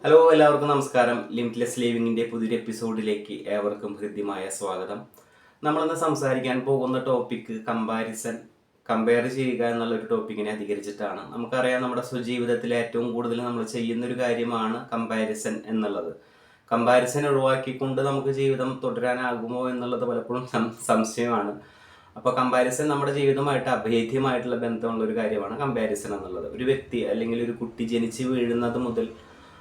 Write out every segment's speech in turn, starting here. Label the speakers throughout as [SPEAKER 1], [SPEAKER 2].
[SPEAKER 1] Hello, എല്ലാവർക്കും നമസ്കാരം. Limitless ലിവിങ്ങിൻ്റെ പുതിയൊരു എപ്പിസോഡിലേക്ക് ഏവർക്കും ഹൃദ്യമായ സ്വാഗതം. നമ്മളിന്ന് സംസാരിക്കാൻ പോകുന്ന ടോപ്പിക്ക് കമ്പയർ ചെയ്യുക എന്നുള്ളൊരു ടോപ്പിക്കിനെ അധികരിച്ചിട്ടാണ്. നമുക്കറിയാം, നമ്മുടെ സ്വജീവിതത്തിൽ ഏറ്റവും കൂടുതൽ നമ്മൾ ചെയ്യുന്നൊരു കാര്യമാണ് കമ്പാരിസൺ എന്നുള്ളത്. കമ്പാരിസൺ ഒഴിവാക്കിക്കൊണ്ട് നമുക്ക് ജീവിതം തുടരാനാകുമോ എന്നുള്ളത് പലപ്പോഴും സംശയമാണ്. അപ്പോൾ കമ്പാരിസൺ നമ്മുടെ ജീവിതമായിട്ട് അഭേദ്യമായിട്ടുള്ള ബന്ധമുള്ള ഒരു കാര്യമാണ് കമ്പാരിസൺ എന്നുള്ളത്. ഒരു വ്യക്തി അല്ലെങ്കിൽ ഒരു കുട്ടി ജനിച്ച് വീഴുന്നത് മുതൽ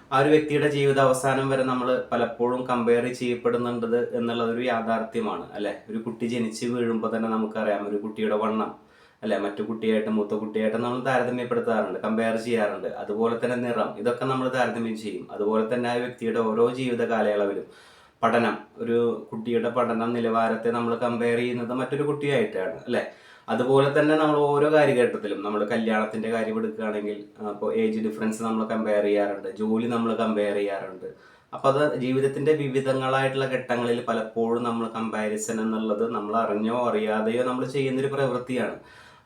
[SPEAKER 1] ആ ഒരു വ്യക്തിയുടെ ജീവിത അവസാനം വരെ നമ്മൾ പലപ്പോഴും കമ്പയർ ചെയ്യപ്പെടുന്നുണ്ട് എന്നുള്ളത് ഒരു യാഥാർത്ഥ്യമാണ്, അല്ലെ? ഒരു കുട്ടി ജനിച്ച് വീഴുമ്പോൾ തന്നെ നമുക്കറിയാം ഒരു കുട്ടിയുടെ വണ്ണം, അല്ലെ, മറ്റു കുട്ടിയായിട്ട് മൂത്ത കുട്ടിയായിട്ട് നമ്മൾ താരതമ്യപ്പെടുത്താറുണ്ട്, കമ്പയർ ചെയ്യാറുണ്ട്. അതുപോലെ തന്നെ നിറം, ഇതൊക്കെ നമ്മൾ താരതമ്യം ചെയ്യും. അതുപോലെ തന്നെ ആ വ്യക്തിയുടെ ഓരോ ജീവിത കാലയളവിലും പഠനം, ഒരു കുട്ടിയുടെ പഠന നിലവാരത്തെ നമ്മൾ കമ്പയർ ചെയ്യുന്നത് മറ്റൊരു കുട്ടിയായിട്ടാണ്, അല്ലെ? അതുപോലെ തന്നെ നമ്മൾ ഓരോ കാര്യഘട്ടത്തിലും നമ്മൾ കല്യാണത്തിന്റെ കാര്യം എടുക്കുകയാണെങ്കിൽ അപ്പോൾ ഏജ് ഡിഫറൻസ് നമ്മൾ കമ്പയർ ചെയ്യാറുണ്ട്, ജോലി നമ്മൾ കമ്പയർ ചെയ്യാറുണ്ട്. അപ്പോൾ അത് ജീവിതത്തിന്റെ വിവിധങ്ങളായിട്ടുള്ള ഘട്ടങ്ങളിൽ പലപ്പോഴും നമ്മൾ കമ്പാരിസൺ എന്നുള്ളത് നമ്മൾ അറിഞ്ഞോ അറിയാതെയോ നമ്മൾ ചെയ്യുന്നൊരു പ്രവൃത്തിയാണ്.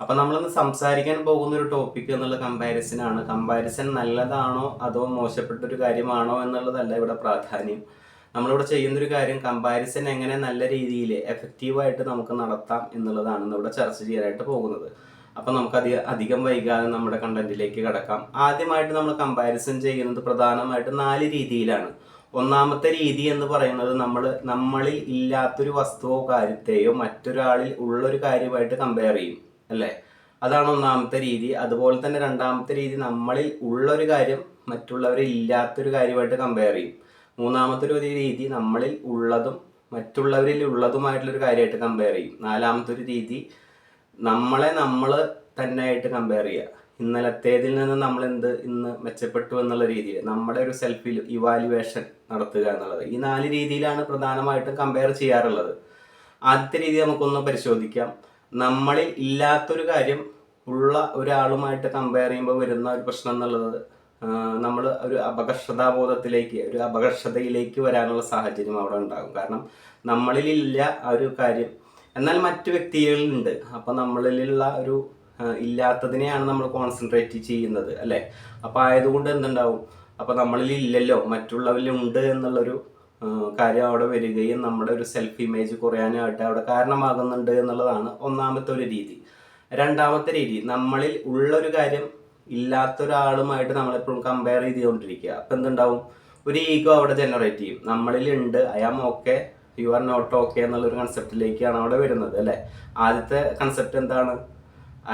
[SPEAKER 1] അപ്പൊ നമ്മളിന്ന് സംസാരിക്കാൻ പോകുന്ന ഒരു ടോപ്പിക് എന്നുള്ള കമ്പാരിസൺ ആണ്. കമ്പാരിസൺ നല്ലതാണോ അതോ മോശപ്പെട്ടൊരു കാര്യമാണോ എന്നുള്ളതല്ല ഇവിടെ പ്രാധാന്യം. നമ്മളിവിടെ ചെയ്യുന്നൊരു കാര്യം കമ്പാരിസൺ എങ്ങനെ നല്ല രീതിയിൽ എഫക്റ്റീവായിട്ട് നമുക്ക് നടത്താം എന്നുള്ളതാണ് ഇവിടെ ചർച്ച ചെയ്യാനായിട്ട് പോകുന്നത്. അപ്പം നമുക്ക് അധികം വൈകാതെ നമ്മുടെ കണ്ടന്റിലേക്ക് കടക്കാം. ആദ്യമായിട്ട് നമ്മൾ കമ്പാരിസൺ ചെയ്യുന്നത് പ്രധാനമായിട്ട് 4 രീതിയിലാണ്. ഒന്നാമത്തെ രീതി എന്ന് പറയുന്നത് നമ്മളിൽ ഇല്ലാത്തൊരു വസ്തുവോ കാര്യത്തെയോ മറ്റൊരാളിൽ ഉള്ളൊരു കാര്യമായിട്ട് കമ്പയർ ചെയ്യും, അല്ലേ? അതാണ് ഒന്നാമത്തെ രീതി. അതുപോലെ തന്നെ രണ്ടാമത്തെ രീതി നമ്മളിൽ ഉള്ളൊരു കാര്യം മറ്റുള്ളവരിൽ ഇല്ലാത്തൊരു കാര്യമായിട്ട് കമ്പയർ ചെയ്യും. മൂന്നാമത്തെ ഒരു രീതി നമ്മളിൽ ഉള്ളതും മറ്റുള്ളവരിൽ ഉള്ളതുമായിട്ടുള്ളൊരു കാര്യമായിട്ട് കമ്പയർ ചെയ്യും. നാലാമത്തെ ഒരു രീതി നമ്മൾ തന്നെ ആയിട്ട് കമ്പയർ ചെയ്യുക. ഇന്നലത്തേതിൽ നിന്ന് നമ്മൾ ഇന്ന് മെച്ചപ്പെട്ടു എന്നുള്ള രീതിയിൽ നമ്മുടെ ഒരു സെൽഫ് ഇവാലുവേഷൻ നടത്തുക എന്നുള്ളത്. ഈ 4 രീതിയിലാണ് പ്രധാനമായിട്ടും കമ്പയർ ചെയ്യാറുള്ളത്. ആദ്യത്തെ രീതി നമുക്കൊന്ന് പരിശോധിക്കാം. നമ്മളിൽ ഇല്ലാത്തൊരു കാര്യം ഉള്ള ഒരാളുമായിട്ട് കമ്പയർ ചെയ്യുമ്പോൾ വരുന്ന ഒരു പ്രശ്നം എന്നുള്ളത് നമ്മൾ ഒരു അപകർഷതയിലേക്ക് വരാനുള്ള സാഹചര്യം അവിടെ ഉണ്ടാകും. കാരണം നമ്മളിലില്ല ആ ഒരു കാര്യം, എന്നാൽ മറ്റു വ്യക്തികളിലുണ്ട്. അപ്പം നമ്മളിലുള്ള ഒരു ഇല്ലാത്തതിനെയാണ് നമ്മൾ കോൺസെൻട്രേറ്റ് ചെയ്യുന്നത്, അല്ലേ? അപ്പം ആയതുകൊണ്ട് എന്തുണ്ടാവും, അപ്പം നമ്മളിൽ ഇല്ലല്ലോ മറ്റുള്ളവരിലുണ്ട് എന്നുള്ളൊരു കാര്യം അവിടെ വരികയും നമ്മുടെ ഒരു സെൽഫ് ഇമേജ് കുറയാനായിട്ട് അവിടെ കാരണമാകുന്നുണ്ട് എന്നുള്ളതാണ് ഒന്നാമത്തെ ഒരു രീതി. രണ്ടാമത്തെ രീതി നമ്മളിൽ ഉള്ളൊരു കാര്യം ഇല്ലാത്തൊരാളുമായിട്ട് നമ്മളെപ്പോഴും കമ്പയർ ചെയ്തുകൊണ്ടിരിക്കുക. അപ്പം എന്തുണ്ടാവും, ഒരു ഈഗോ അവിടെ ജനറേറ്റ് ചെയ്യും. നമ്മളിലുണ്ട്, I am okay, you are not okay എന്നുള്ളൊരു കൺസെപ്റ്റിലേക്കാണ് അവിടെ വരുന്നത്, അല്ലേ? ആദ്യത്തെ കൺസെപ്റ്റ് എന്താണ്?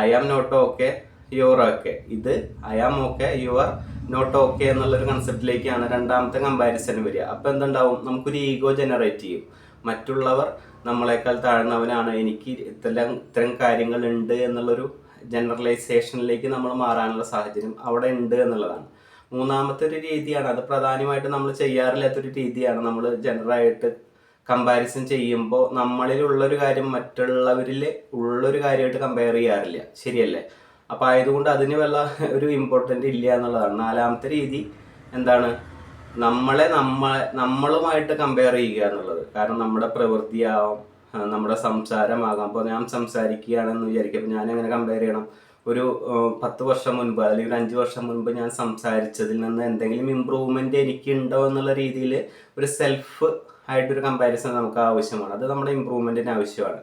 [SPEAKER 1] I am not okay, you are okay. ഇത് I am okay, you are not okay എന്നുള്ളൊരു കൺസെപ്റ്റിലേക്കാണ് രണ്ടാമത്തെ കമ്പാരിസൺ വരിക. അപ്പം എന്തുണ്ടാവും, നമുക്കൊരു ഈഗോ ജനറേറ്റ് ചെയ്യും. മറ്റുള്ളവർ നമ്മളെക്കാൾ താഴ്ന്നവനാണ്, എനിക്ക് ഇത്തരം കാര്യങ്ങൾ ഉണ്ട് എന്നുള്ളൊരു ജനറലൈസേഷനിലേക്ക് നമ്മൾ മാറാനുള്ള സാഹചര്യം അവിടെ ഉണ്ട് എന്നുള്ളതാണ്. മൂന്നാമത്തെ ഒരു രീതിയാണ്, അത് പ്രധാനമായിട്ട് നമ്മൾ ചെയ്യാറില്ലാത്തൊരു രീതിയാണ്. നമ്മൾ ജനറലായിട്ട് കമ്പാരിസൺ ചെയ്യുമ്പോൾ നമ്മളിലുള്ളൊരു കാര്യം മറ്റുള്ളവരിൽ ഉള്ളൊരു കാര്യമായിട്ട് കമ്പയർ ചെയ്യാറില്ല, ശരിയല്ലേ? അപ്പം ആയതുകൊണ്ട് അതിന് വല്ല ഒരു ഇമ്പോർട്ടൻ്റ് ഇല്ല എന്നുള്ളതാണ്. നാലാമത്തെ രീതി എന്താണ്, നമ്മളുമായിട്ട് കമ്പയർ ചെയ്യുക എന്നുള്ളത്. കാരണം നമ്മുടെ പ്രവൃത്തിയാവാം, നമ്മുടെ സംസാരമാകാം. അപ്പോൾ ഞാൻ സംസാരിക്കുകയാണെന്ന് വിചാരിക്കും, അപ്പോൾ ഞാൻ എങ്ങനെ കമ്പയർ ചെയ്യണം? ഒരു 10 വർഷം മുൻപ് അല്ലെങ്കിൽ ഒരു 5 വർഷം മുൻപ് ഞാൻ സംസാരിച്ചതിൽ നിന്ന് എന്തെങ്കിലും ഇമ്പ്രൂവ്മെൻ്റ് എനിക്കുണ്ടോ എന്നുള്ള രീതിയിൽ ഒരു സെൽഫ് ആയിട്ടൊരു കമ്പാരിസൺ നമുക്ക് ആവശ്യമാണ്. അത് നമ്മുടെ ഇമ്പ്രൂവ്മെൻറ്റിന് ആവശ്യമാണ്.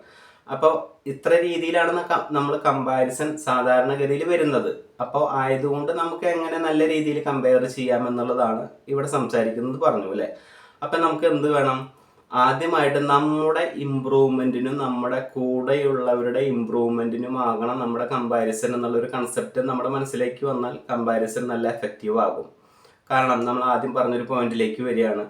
[SPEAKER 1] അപ്പോൾ ഇത്ര രീതിയിലാണ് നമ്മൾ കമ്പാരിസൺ സാധാരണഗതിയിൽ വരുന്നത്. അപ്പോൾ ആയതുകൊണ്ട് നമുക്ക് എങ്ങനെ നല്ല രീതിയിൽ കമ്പയർ ചെയ്യാമെന്നുള്ളതാണ് ഇവിടെ സംസാരിക്കുന്നത്, പറഞ്ഞു, അല്ലേ? അപ്പം നമുക്ക് എന്ത് വേണം? ആദ്യമായിട്ട് നമ്മുടെ ഇമ്പ്രൂവ്മെൻറ്റിനും നമ്മുടെ കൂടെയുള്ളവരുടെ ഇമ്പ്രൂവ്മെൻറ്റിനും ആകണം നമ്മുടെ കമ്പാരിസൺ എന്നുള്ളൊരു കൺസെപ്റ്റ് നമ്മുടെ മനസ്സിലേക്ക് വന്നാൽ കമ്പാരിസൺ നല്ല എഫക്റ്റീവ് ആകും. കാരണം നമ്മൾ ആദ്യം പറഞ്ഞൊരു പോയിന്റിലേക്ക് വരികയാണ്,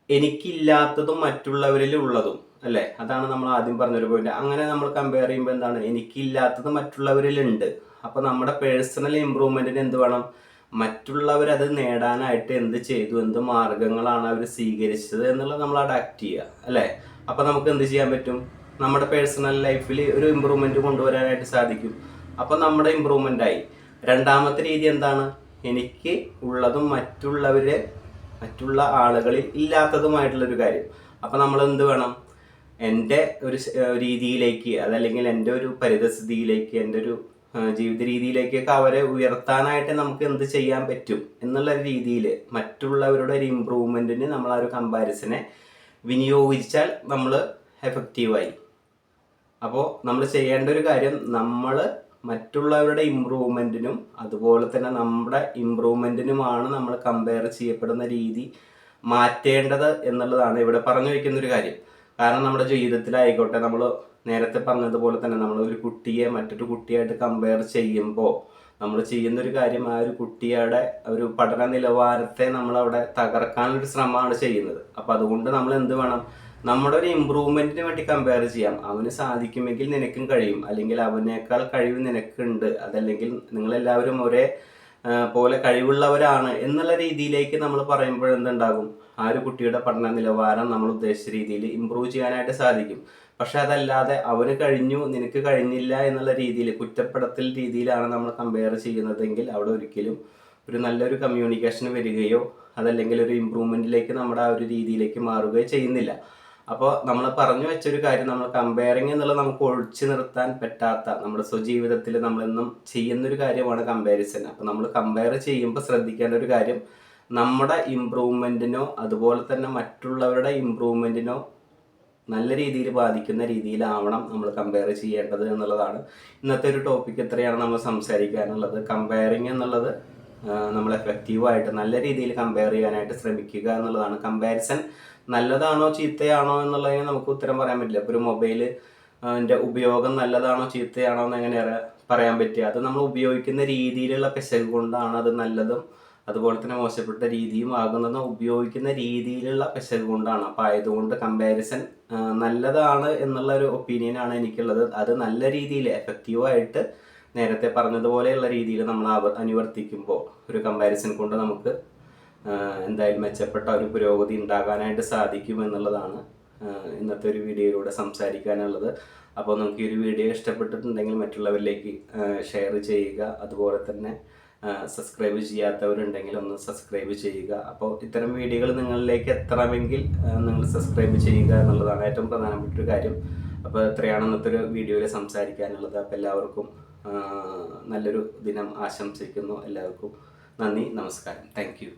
[SPEAKER 1] എനിക്കില്ലാത്തതും മറ്റുള്ളവരിൽ ഉള്ളതും, അല്ലേ? അതാണ് നമ്മൾ ആദ്യം പറഞ്ഞൊരു പോയിന്റ്. അങ്ങനെ നമ്മൾ കമ്പയർ ചെയ്യുമ്പോൾ എന്താണ്, എനിക്കില്ലാത്തത് മറ്റുള്ളവരിലുണ്ട്. അപ്പോൾ നമ്മുടെ പേഴ്സണൽ ഇമ്പ്രൂവ്മെൻറ്റിന് എന്ത് വേണം? മറ്റുള്ളവരത് നേടാനായിട്ട് എന്ത് ചെയ്തു, എന്ത് മാർഗങ്ങളാണ് അവർ സ്വീകരിച്ചത് എന്നുള്ളത് നമ്മൾ അഡാപ്റ്റ് ചെയ്യുക, അല്ലേ? അപ്പം നമുക്ക് എന്ത് ചെയ്യാൻ പറ്റും? നമ്മുടെ പേഴ്സണൽ ലൈഫിൽ ഒരു ഇമ്പ്രൂവ്മെൻറ്റ് കൊണ്ടുവരാനായിട്ട് സാധിക്കും. അപ്പം നമ്മുടെ ഇമ്പ്രൂവ്മെൻ്റ് ആയി. രണ്ടാമത്തെ രീതി എന്താണ്? എനിക്ക് ഉള്ളതും മറ്റുള്ള ആളുകളിൽ ഇല്ലാത്തതുമായിട്ടുള്ളൊരു കാര്യം. അപ്പം നമ്മൾ എന്ത് വേണം? എൻ്റെ ഒരു രീതിയിലേക്ക്, അതല്ലെങ്കിൽ എൻ്റെ ഒരു പരിതസ്ഥിതിയിലേക്ക്, എൻ്റെ ഒരു ജീവിത രീതിയിലേക്കൊക്കെ അവരെ ഉയർത്താനായിട്ട് നമുക്ക് എന്ത് ചെയ്യാൻ പറ്റും എന്നുള്ള രീതിയിൽ മറ്റുള്ളവരുടെ ഒരു ഇമ്പ്രൂവ്മെൻറ്റിന് നമ്മൾ ആ ഒരു കമ്പാരിസനെ വിനിയോഗിച്ചാൽ നമ്മൾ എഫക്റ്റീവായി. അപ്പോൾ നമ്മൾ ചെയ്യേണ്ട ഒരു കാര്യം, നമ്മൾ മറ്റുള്ളവരുടെ ഇമ്പ്രൂവ്മെൻറ്റിനും അതുപോലെ തന്നെ നമ്മുടെ ഇമ്പ്രൂവ്മെൻറ്റിനുമാണ് നമ്മൾ കമ്പയർ ചെയ്യപ്പെടുന്ന രീതി മാറ്റേണ്ടത് എന്നുള്ളതാണ് ഇവിടെ പറഞ്ഞു വയ്ക്കുന്നൊരു കാര്യം. കാരണം നമ്മുടെ ജീവിതത്തിലായിക്കോട്ടെ, നമ്മൾ നേരത്തെ പറഞ്ഞതുപോലെ തന്നെ നമ്മൾ ഒരു കുട്ടിയെ മറ്റൊരു കുട്ടിയായിട്ട് കമ്പയർ ചെയ്യുമ്പോൾ നമ്മൾ ചെയ്യുന്നൊരു കാര്യം ആ ഒരു കുട്ടിയുടെ ഒരു പഠന നിലവാരത്തെ നമ്മളവിടെ തകർക്കാനൊരു ശ്രമമാണ് ചെയ്യുന്നത്. അപ്പോൾ അതുകൊണ്ട് നമ്മൾ എന്ത് വേണം, നമ്മുടെ ഒരു ഇമ്പ്രൂവ്മെൻറ്റിന് വേണ്ടി കമ്പയർ ചെയ്യാം. അവന് സാധിക്കുമെങ്കിൽ നിനക്കും കഴിയും, അല്ലെങ്കിൽ അവനേക്കാൾ കഴിവ് നിനക്കുണ്ട്, അതല്ലെങ്കിൽ നിങ്ങളെല്ലാവരും ഒരേ പോലെ കഴിവുള്ളവരാണ് എന്നുള്ള രീതിയിലേക്ക് നമ്മൾ പറയുമ്പോൾ എന്തുണ്ടാകും, ആ ഒരു കുട്ടിയുടെ പഠന നിലവാരം നമ്മൾ ഉദ്ദേശിച്ച രീതിയിൽ ഇമ്പ്രൂവ് ചെയ്യാനായിട്ട് സാധിക്കും. പക്ഷെ അതല്ലാതെ അവന് കഴിഞ്ഞു നിനക്ക് കഴിഞ്ഞില്ല എന്നുള്ള രീതിയിൽ കുറ്റപ്പെടുത്തൽ രീതിയിലാണ് നമ്മൾ കമ്പയർ ചെയ്യുന്നതെങ്കിൽ അവിടെ ഒരിക്കലും ഒരു നല്ലൊരു കമ്മ്യൂണിക്കേഷൻ വരികയോ അതല്ലെങ്കിൽ ഒരു ഇമ്പ്രൂവ്മെൻറ്റിലേക്ക് നമ്മുടെ ആ ഒരു രീതിയിലേക്ക് മാറുകയോ ചെയ്യുന്നില്ല. അപ്പോൾ നമ്മൾ പറഞ്ഞു വെച്ചൊരു കാര്യം, നമ്മൾ കമ്പയറിങ് എന്നുള്ളത് നമുക്ക് ഒഴിച്ചു നിർത്താൻ പറ്റാത്ത നമ്മുടെ സ്വജീവിതത്തിൽ നമ്മളെന്നും ചെയ്യുന്നൊരു കാര്യമാണ് കമ്പാരിസൺ. അപ്പോൾ നമ്മൾ കമ്പയർ ചെയ്യുമ്പോൾ ശ്രദ്ധിക്കേണ്ട ഒരു കാര്യം, നമ്മുടെ ഇമ്പ്രൂവ്മെൻറ്റിനോ അതുപോലെ തന്നെ മറ്റുള്ളവരുടെ ഇമ്പ്രൂവ്മെൻറ്റിനോ നല്ല രീതിയിൽ ബാധിക്കുന്ന രീതിയിലാവണം നമ്മൾ കമ്പയർ ചെയ്യേണ്ടത് എന്നുള്ളതാണ്. ഇന്നത്തെ ഒരു ടോപ്പിക് ഇത്രയാണ് നമ്മൾ സംസാരിക്കാനുള്ളത്. കമ്പയറിങ് എന്നുള്ളത് നമ്മൾ എഫക്റ്റീവായിട്ട് നല്ല രീതിയിൽ കമ്പയർ ചെയ്യാനായിട്ട് ശ്രമിക്കുക എന്നുള്ളതാണ്. കമ്പാരിസൺ നല്ലതാണോ ചീത്തയാണോ എന്നുള്ളതിന് നമുക്ക് ഉത്തരം പറയാൻ പറ്റില്ല. ഇപ്പോൾ ഒരു മൊബൈൽ ൻ്റെ ഉപയോഗം നല്ലതാണോ ചീത്തയാണോ എന്ന് എങ്ങനെ പറയാൻ പറ്റുക? അത് നമ്മൾ ഉപയോഗിക്കുന്ന രീതിയിലുള്ള പിശക് കൊണ്ടാണ് അത് നല്ലതും അതുപോലെ തന്നെ മോശപ്പെട്ട രീതിയും ആകുന്നതും ഉപയോഗിക്കുന്ന രീതിയിലുള്ള പിശക് കൊണ്ടാണ്. അപ്പോൾ ആയതുകൊണ്ട് കമ്പാരിസൺ നല്ലതാണ് എന്നുള്ള ഒരു ഒപ്പീനിയനാണ് എനിക്കുള്ളത്. അത് നല്ല രീതിയിൽ എഫക്റ്റീവായിട്ട് നേരത്തെ പറഞ്ഞതുപോലെയുള്ള രീതിയിൽ നമ്മൾ അനുവർത്തിക്കുമ്പോൾ ഒരു കമ്പാരിസൺ കൊണ്ട് നമുക്ക് എന്തായാലും മെച്ചപ്പെട്ട ഒരു പുരോഗതി ഉണ്ടാകാനായിട്ട് സാധിക്കും എന്നുള്ളതാണ് ഇന്നത്തെ ഒരു വീഡിയോയിലൂടെ സംസാരിക്കാനുള്ളത്. അപ്പോൾ നമുക്ക് ഈ ഒരു വീഡിയോ ഇഷ്ടപ്പെട്ടിട്ടുണ്ടെങ്കിൽ മറ്റുള്ളവരിലേക്ക് ഷെയർ ചെയ്യുക. അതുപോലെ തന്നെ സബ്സ്ക്രൈബ് ചെയ്യാത്തവരുണ്ടെങ്കിൽ ഒന്ന് സബ്സ്ക്രൈബ് ചെയ്യുക. അപ്പോൾ ഇത്തരം വീഡിയോകൾ നിങ്ങളിലേക്ക് എത്തണമെങ്കിൽ നിങ്ങൾ സബ്സ്ക്രൈബ് ചെയ്യുക എന്നുള്ളതാണ് ഏറ്റവും പ്രധാനപ്പെട്ട ഒരു കാര്യം. അപ്പോൾ ഇത്രയാണ് ഇന്നത്തെ ഒരു വീഡിയോയിൽ സംസാരിക്കാനുള്ളത്. അപ്പോൾ എല്ലാവർക്കും നല്ലൊരു ദിനം ആശംസിക്കുന്നു. എല്ലാവർക്കും നന്ദി, നമസ്കാരം, താങ്ക് യു.